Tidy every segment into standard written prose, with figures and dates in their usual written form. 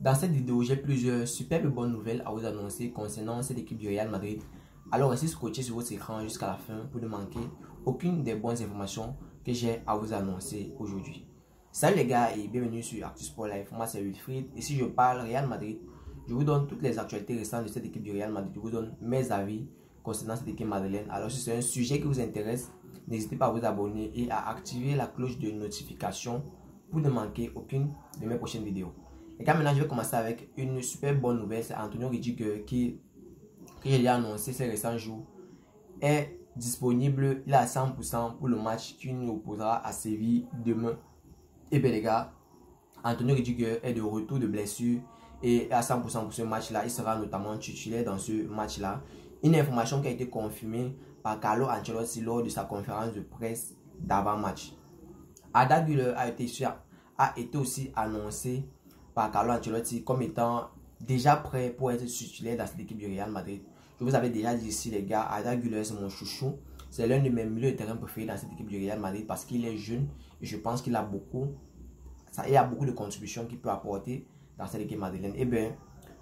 Dans cette vidéo, j'ai plusieurs superbes bonnes nouvelles à vous annoncer concernant cette équipe du Real Madrid. Alors restez scotché sur votre écran jusqu'à la fin pour ne manquer aucune des bonnes informations que j'ai à vous annoncer aujourd'hui. Salut les gars et bienvenue sur Actu Sport Live. Moi c'est Wilfried et si je parle Real Madrid, je vous donne toutes les actualités récentes de cette équipe du Real Madrid. Je vous donne mes avis concernant cette équipe madrilène. Alors si c'est un sujet qui vous intéresse, n'hésitez pas à vous abonner et à activer la cloche de notification pour ne manquer aucune de mes prochaines vidéos. Et quand maintenant je vais commencer avec une super bonne nouvelle, c'est Antonio Rudiger qui je l'ai annoncé ces récents jours, est disponible, il est à 100% pour le match qui nous opposera à Séville demain. Et bien les gars, Antonio Rudiger est de retour de blessure et à 100% pour ce match-là, il sera notamment titulaire dans ce match-là. Une information qui a été confirmée par Carlo Ancelotti lors de sa conférence de presse d'avant-match. Arda Güler a été aussi annoncé par Carlo Ancelotti comme étant déjà prêt pour être titulaire dans cette équipe du Real Madrid. Je vous avais déjà dit ici les gars, Arda Güler c'est mon chouchou. C'est l'un de mes milieux de terrain préférés dans cette équipe du Real Madrid parce qu'il est jeune et je pense qu'il a beaucoup de contributions qu'il peut apporter dans cette équipe madrilène. Et bien,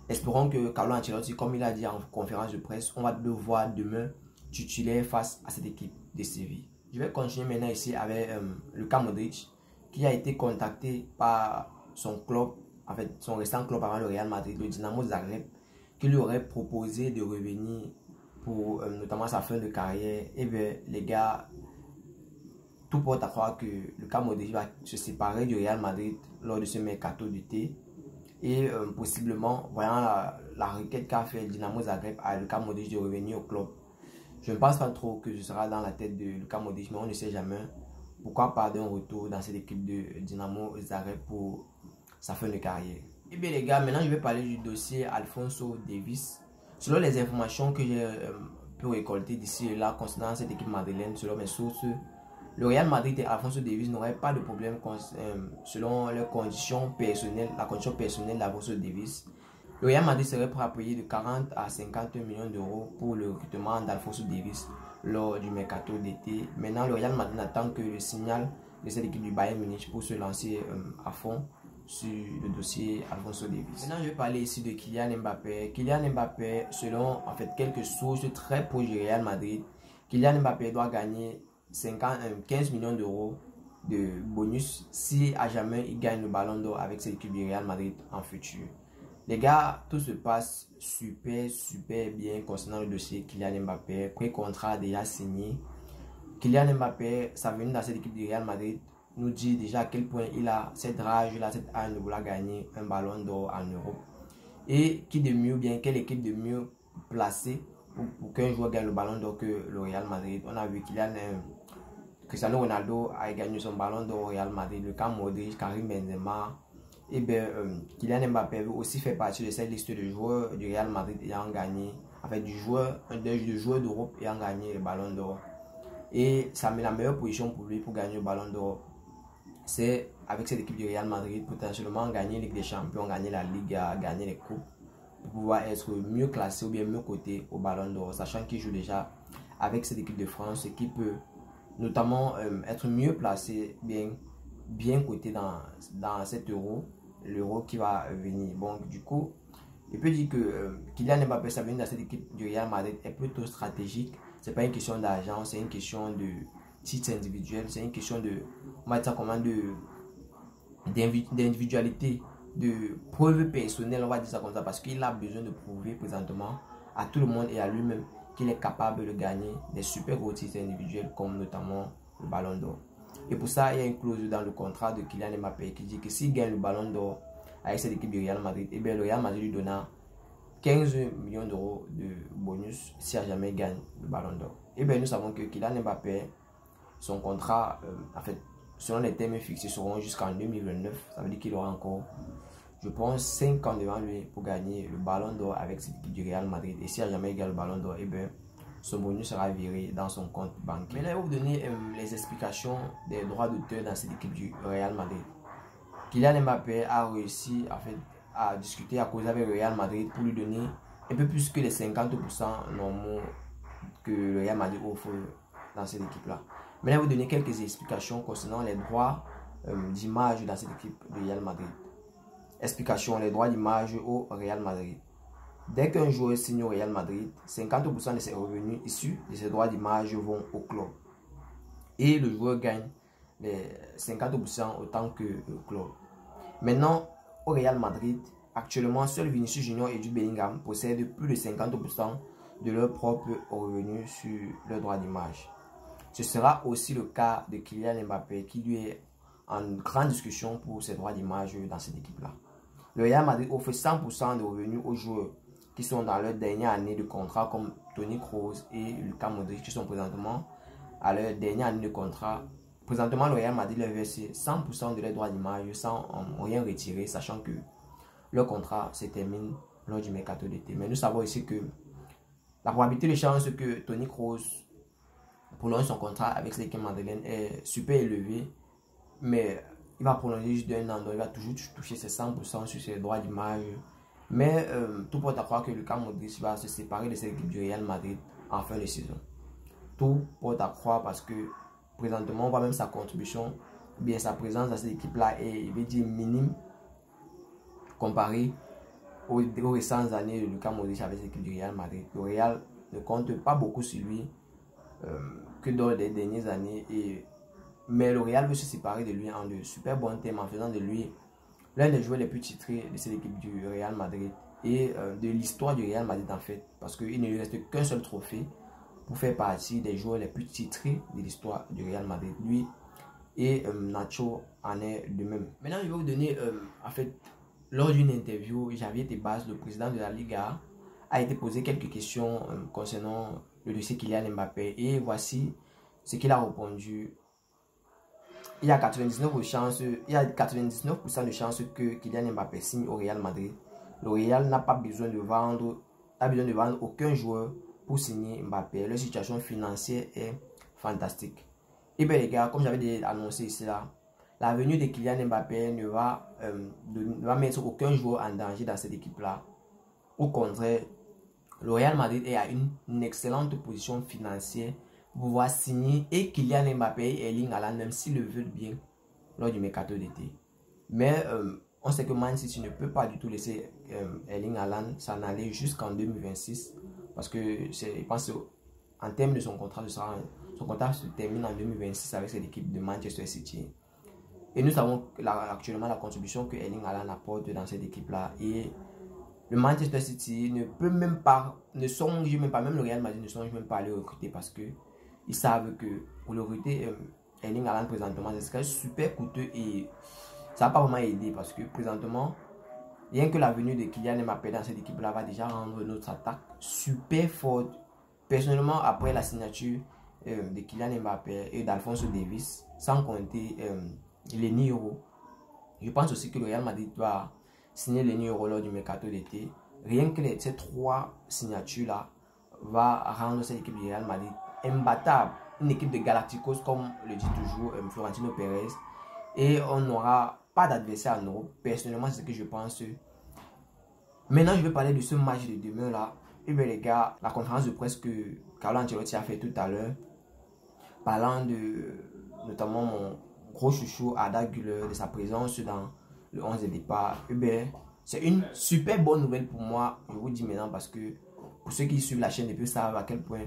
espérons que Carlo Ancelotti, comme il a dit en conférence de presse, on va le voir demain titulaire face à cette équipe de Séville. Je vais continuer maintenant ici avec Luka Modric qui a été contacté par son club, en fait son récent club avant le Real Madrid, le Dinamo Zagreb, qui lui aurait proposé de revenir pour notamment sa fin de carrière. Et bien les gars, tout porte à croire que Luka Modric va se séparer du Real Madrid lors de ce mercato d'été. Et possiblement, voyant la requête qu'a fait le Dinamo Zagreb à Luka Modric de revenir au club, je ne pense pas trop que ce sera dans la tête de Luka Modric, mais on ne sait jamais. Pourquoi pas d'un retour dans cette équipe de Dinamo Zagreb pour sa fin de carrière. Et bien les gars, maintenant je vais parler du dossier Alphonso Davies. Selon les informations que j'ai pu récolter d'ici et là concernant cette équipe madrilène, selon mes sources, le Real Madrid et Alphonso Davies n'auraient pas de problème selon leurs conditions personnelles, la condition personnelle d'Alphonso Davies. Le Real Madrid serait prêt à payer de 40 à 50 millions d'euros pour le recrutement d'Alphonso Davies lors du mercato d'été. Maintenant, le Real Madrid n'attend que le signal de cette équipe du Bayern Munich pour se lancer à fond sur le dossier Alphonso Davies. Maintenant, je vais parler ici de Kylian Mbappé. Kylian Mbappé, selon en fait quelques sources très proches du Real Madrid, Kylian Mbappé doit gagner 15 millions d'euros de bonus si à jamais il gagne le ballon d'or avec cette équipe du Real Madrid en futur. Les gars, tout se passe super bien concernant le dossier Kylian Mbappé. Pré-contrat déjà signé. Kylian Mbappé, sa venue dans cette équipe du Real Madrid nous dit déjà à quel point il a cette rage, il a cette haine de vouloir gagner un ballon d'or en Europe. Et qui de mieux, bien quelle équipe de mieux placée pour qu'un joueur gagne le ballon d'or que le Real Madrid. On a vu Cristiano Ronaldo a gagné son ballon d'or au Real Madrid, Luka Modric, Karim Benzema. Et bien, Kylian Mbappé aussi fait partie de cette liste de joueurs du Real Madrid ayant gagné, en fait, de joueurs d'Europe ayant gagné le ballon d'or. Et ça met la meilleure position pour lui pour gagner le ballon d'or. C'est avec cette équipe du Real Madrid, potentiellement gagner la Ligue des Champions, gagner la Liga, gagner les coupes, pour pouvoir être mieux classé ou bien mieux coté au ballon d'or, sachant qu'il joue déjà avec cette équipe de France et qui peut notamment être mieux placé, bien coté dans cet euro, l'euro qui va venir. Bon, du coup, il peut dire que Kylian Mbappé, sa venue dans cette équipe du Real Madrid est plutôt stratégique. C'est pas une question d'argent, c'est une question de titre individuel, c'est une question de, on va dire comment, d'individualité, de preuve personnelle, on va dire ça comme ça, parce qu'il a besoin de prouver présentement à tout le monde et à lui-même qu'il est capable de gagner des super gros titres individuels comme notamment le ballon d'or. Et pour ça, il y a une clause dans le contrat de Kylian Mbappé qui dit que s'il gagne le ballon d'or avec cette équipe du Real Madrid, et bien le Real Madrid lui donna 15 millions d'euros de bonus si jamais il gagne le ballon d'or. Et bien nous savons que Kylian Mbappé, son contrat, en fait, selon les termes fixés, seront jusqu'en 2029. Ça veut dire qu'il aura encore, je pense, 5 ans devant lui pour gagner le ballon d'or avec cette équipe du Real Madrid. Et si jamais il gagne le ballon d'or, et bien son bonus sera viré dans son compte bancaire. Maintenant, je vais vous donner les explications des droits d'auteur dans cette équipe du Real Madrid. Kylian Mbappé a réussi en fait, à discuter, à causer avec le Real Madrid pour lui donner un peu plus que les 50% normaux que le Real Madrid offre dans cette équipe-là. Maintenant, je vais vous donner quelques explications concernant les droits d'image dans cette équipe du Real Madrid. Explication, les droits d'image au Real Madrid. Dès qu'un joueur signe au Real Madrid, 50% de ses revenus issus de ses droits d'image vont au club. Et le joueur gagne les 50% autant que le club. Maintenant, au Real Madrid, actuellement, seul Vinicius Junior et Jude Bellingham possèdent plus de 50% de leurs propres revenus sur leurs droits d'image. Ce sera aussi le cas de Kylian Mbappé qui lui est en grande discussion pour ses droits d'image dans cette équipe-là. Le Real Madrid offre 100% de revenus aux joueurs qui sont dans leur dernière année de contrat comme Toni Kroos et Luka Modric qui sont présentement à leur dernière année de contrat. Présentement, le Real Madrid leur verse 100% de leurs droits d'image sans rien retirer, sachant que leur contrat se termine lors du mercato d'été. Mais nous savons ici que la probabilité de chance que Toni Kroos prolonge son contrat avec l'équipe madrilène est super élevée, mais il va prolonger juste d'un an, donc il va toujours toucher ses 100% sur ses droits d'image. Mais tout porte à croire que Luka Modric va se séparer de cette équipe du Real Madrid en fin de saison. Tout porte à croire parce que présentement, on voit même sa contribution, bien sa présence dans cette équipe-là est, il veut dire, minime comparé aux récentes années de Luka Modric avec l'équipe du Real Madrid. Le Real ne compte pas beaucoup sur lui que dans les dernières années, mais le Real veut se séparer de lui en de super bons termes, en faisant de lui l'un des joueurs les plus titrés de cette équipe du Real Madrid et de l'histoire du Real Madrid en fait, parce qu'il ne lui reste qu'un seul trophée pour faire partie des joueurs les plus titrés de l'histoire du Real Madrid. Lui et Nacho en est de même. Maintenant, je vais vous donner, en fait, lors d'une interview, Javier Tebas, le président de la Liga, a été posé quelques questions concernant le dossier Kylian Mbappé et voici ce qu'il a répondu. Il y a 99% de chances que Kylian Mbappé signe au Real Madrid. Le Real n'a pas besoin de vendre, aucun joueur pour signer Mbappé. Leur situation financière est fantastique. Et bien les gars, comme j'avais déjà annoncé ici là, la venue de Kylian Mbappé ne va mettre aucun joueur en danger dans cette équipe-là. Au contraire, le Real Madrid est à une excellente position financière pour pouvoir signer et Kylian Mbappé et Erling Haaland, même s'ils le veulent bien, lors du mercato d'été. Mais on sait que Man City ne peut pas du tout laisser Erling Haaland s'en aller jusqu'en 2026 parce que je pense en termes de son contrat, son contrat se termine en 2026 avec cette équipe de Manchester City. Et nous savons actuellement la contribution que Erling Haaland apporte dans cette équipe-là. Et le Manchester City ne peut même pas, ne songe même pas, même le Real Madrid ne songe même pas à le recruter parce que ils savent que pour le recruter Erling Haaland présentement, ce serait super coûteux et ça va pas vraiment aider parce que présentement, rien que la venue de Kylian Mbappé dans cette équipe-là va déjà rendre notre attaque super forte. Personnellement, après la signature de Kylian Mbappé et d'Alphonso Davies, sans compter Leny Yoro, je pense aussi que le Real Madrid va signer Leny Yoro lors du mercato d'été. Rien que ces trois signatures-là va rendre cette équipe du Real Madrid imbattable. Une équipe de Galacticos, comme le dit toujours Florentino Pérez. Et on n'aura pas d'adversaire en Europe. Personnellement, c'est ce que je pense. Maintenant, je vais parler de ce match de demain là. Et bien les gars, la conférence de presse que Carlo Ancelotti a fait tout à l'heure, parlant de notamment mon gros chouchou Arda Güler, de sa présence dans le 11 de départ. Et bien, c'est une super bonne nouvelle pour moi, je vous dis maintenant, parce que pour ceux qui suivent la chaîne depuis savent à quel point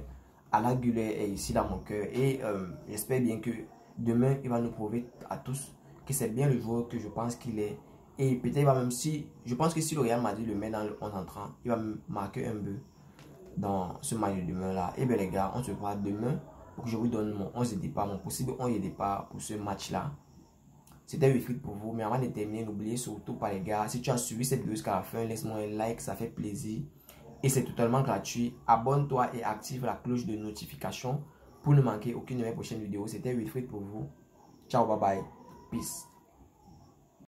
Arda Güler est ici dans mon cœur. Et j'espère bien que demain, il va nous prouver à tous que c'est bien le joueur que je pense qu'il est. Et peut-être il va même je pense que si le Real Madrid le met dans le 11 entrant, il va me marquer un but dans ce match de demain là. Et bien les gars, on se voit demain pour que je vous donne mon 11 de départ, mon possible 11 de départ pour ce match là. C'était Wilfried pour vous, mais avant de terminer, n'oubliez surtout pas les gars, si tu as suivi cette vidéo jusqu'à la fin, laisse-moi un like, ça fait plaisir. Et c'est totalement gratuit. Abonne-toi et active la cloche de notification pour ne manquer aucune de mes prochaines vidéos. C'était Wilfried pour vous. Ciao, bye bye. Peace.